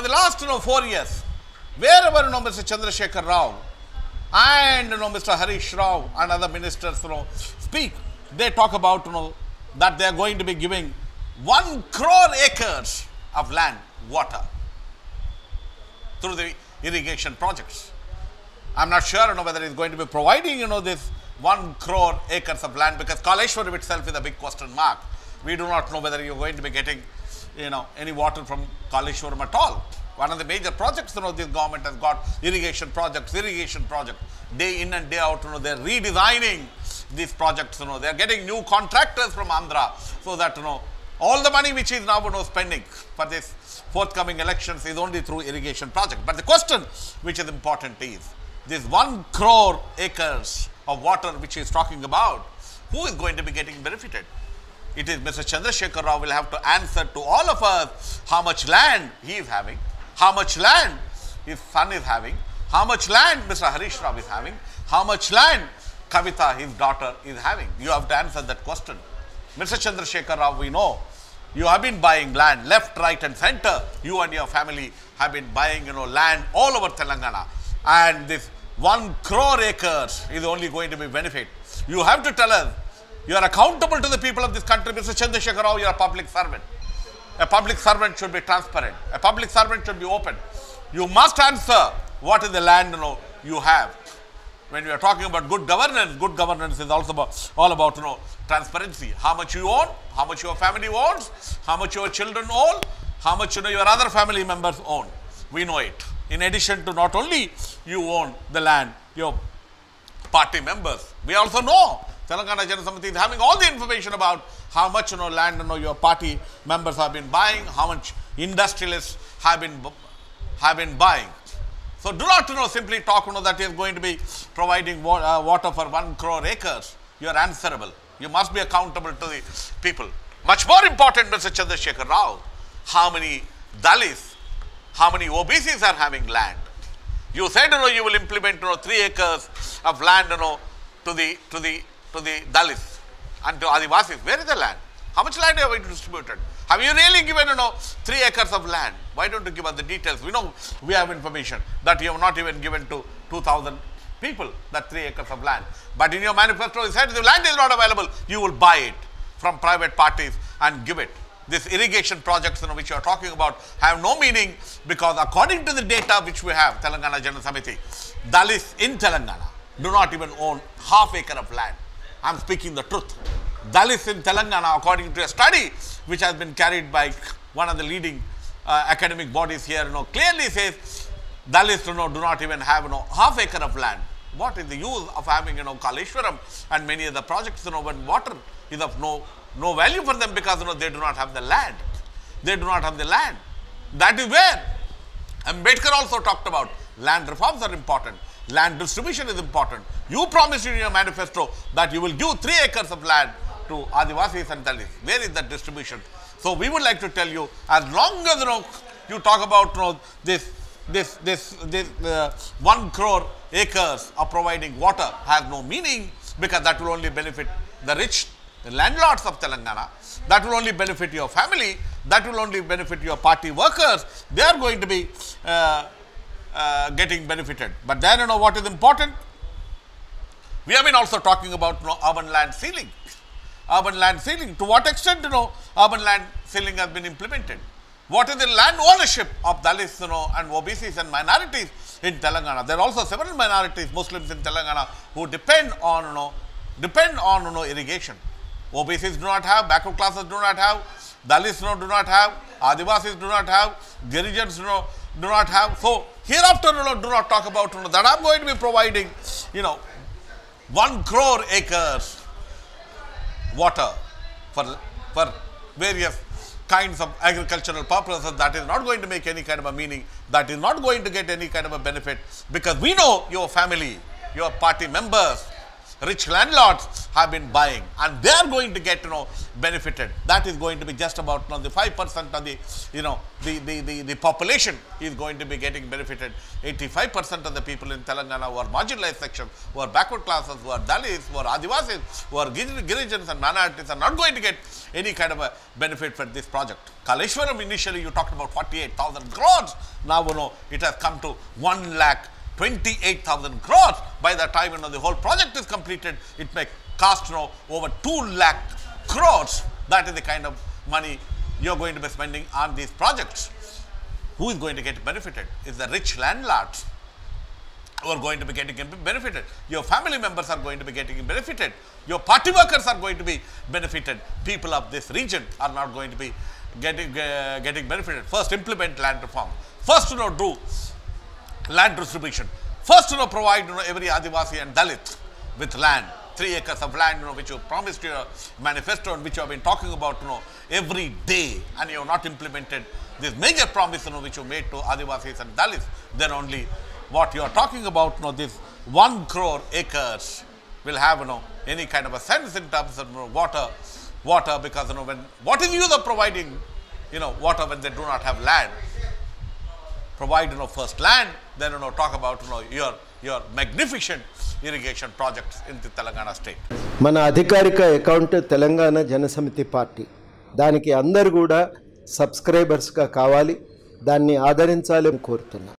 the last 4 years, wherever Mr. Chandrasekhar Rao and Mr. Harish Rao and other ministers speak, they talk about that they are going to be giving 1 crore acres of land, water, through the irrigation projects. I am not sure whether it is going to be providing this 1 crore acres of land, because Kaleshwaram itself is a big question mark. We do not know whether you are going to be getting any water from Kaleshwaram at all. One of the major projects this government has got, irrigation projects, day in and day out. They are redesigning these projects. They are getting new contractors from Andhra, so that all the money which is now spending for this forthcoming elections is only through irrigation project. But the question which is important is this 1 crore acres of water which he is talking about, who is going to be getting benefited? It is Mr. Chandrasekhar Rao will have to answer to all of us how much land he is having, how much land his son is having, how much land Mr. Harish Rao is having, how much land Kavita, his daughter, is having. You have to answer that question. Mr. Chandrasekhar Rao, we know you have been buying land left, right and center. You and your family have been buying land all over Telangana, and this 1 crore acres is only going to be benefit. You have to tell us, you are accountable to the people of this country. Mr. Chandrasekhar Rao, you are a public servant. A public servant should be transparent. A public servant should be open. You must answer what is the land you have. When we are talking about good governance is also all about transparency. How much you own, how much your family owns, how much your children own, how much your other family members own. We know it. In addition to not only you own the land, your party members. We also know Telangana Jana Samithi is having all the information about how much land your party members have been buying, how much industrialists have been buying. So do not simply talk that he is going to be providing water for 1 crore acres. You are answerable. You must be accountable to the people. Much more important, Mr. Chandrasekhar Rao, how many Dalits, how many OBCs are having land? You said you will implement 3 acres of land to the Dalits and to Adivasis. Where is the land? How much land have you distributed? Have you really given 3 acres of land? Why don't you give us the details? We know we have information that you have not even given to 2,000 people that 3 acres of land. But in your manifesto you said if the land is not available, you will buy it from private parties and give it. These irrigation projects which you are talking about have no meaning, because according to the data which we have, Telangana Jana Samithi, Dalits in Telangana do not even own half acre of land. I am speaking the truth. Dalits in Telangana, according to a study which has been carried by one of the leading academic bodies here, clearly says Dalits do not even have half acre of land. What is the use of having Kaleshwaram and many other projects when water is of no value for them, because they do not have the land. They do not have the land. That is where Ambedkar also talked about land reforms are important. Land distribution is important. You promised in your manifesto that you will give 3 acres of land to Adivasis and Dalits. Where is that distribution? So we would like to tell you, as long as you talk about this 1 crore acres of providing water has no meaning, because that will only benefit the rich, the landlords of Telangana. That will only benefit your family. That will only benefit your party workers. They are going to be getting benefited. But then what is important? We have been also talking about urban land ceiling. Urban land ceiling. To what extent urban land ceiling has been implemented? What is the land ownership of Dalits and OBCs and minorities in Telangana? There are also several minorities, Muslims in Telangana, who depend on irrigation. OBCs do not have, backward classes do not have, Dalits do not have, Adivasis do not have, Girijans do not have. So hereafter do not talk about that I am going to be providing 1 crore acres water for various kinds of agricultural purposes. That is not going to make any kind of a meaning. That is not going to get any kind of a benefit, because we know your family, your party members rich landlords have been buying, and they are going to get benefited. That is going to be just about the 5% of the the population is going to be getting benefited. 85% of the people in Telangana who are marginalized sections, who are backward classes, who are Dalits, who are Adivasis, who are Girijans and minorities are not going to get any kind of a benefit for this project. Kaleshwaram, initially you talked about 48,000 crores. Now it has come to 1,28,000 crores. By the time the whole project is completed, it may cost over 2 lakh crores. That is the kind of money you are going to be spending on these projects. Who is going to get benefited? It's the rich landlords who are going to be getting benefited. Your family members are going to be getting benefited. Your party workers are going to be benefited. People of this region are not going to be getting benefited. First, implement land reform. First, do land distribution. First, provide every Adivasi and Dalit with land, 3 acres of land, which you promised your manifesto and which you have been talking about, every day, and you have not implemented this major promise, which you made to Adivasis and Dalits. Then only what you are talking about, this 1 crore acres will have, any kind of a sense in terms of water, because, when what is the use of providing, water when they do not have land? Provide, first land, then, talk about, your magnificent irrigation projects in the Telangana state. మన అధికారిక account Telangana Jana సమితి party. దానికి అందరూ కూడా సబ్స్క్రైబర్స్గా కావాలి. దాన్ని ఆదరించాలని కోరుతున్నాను.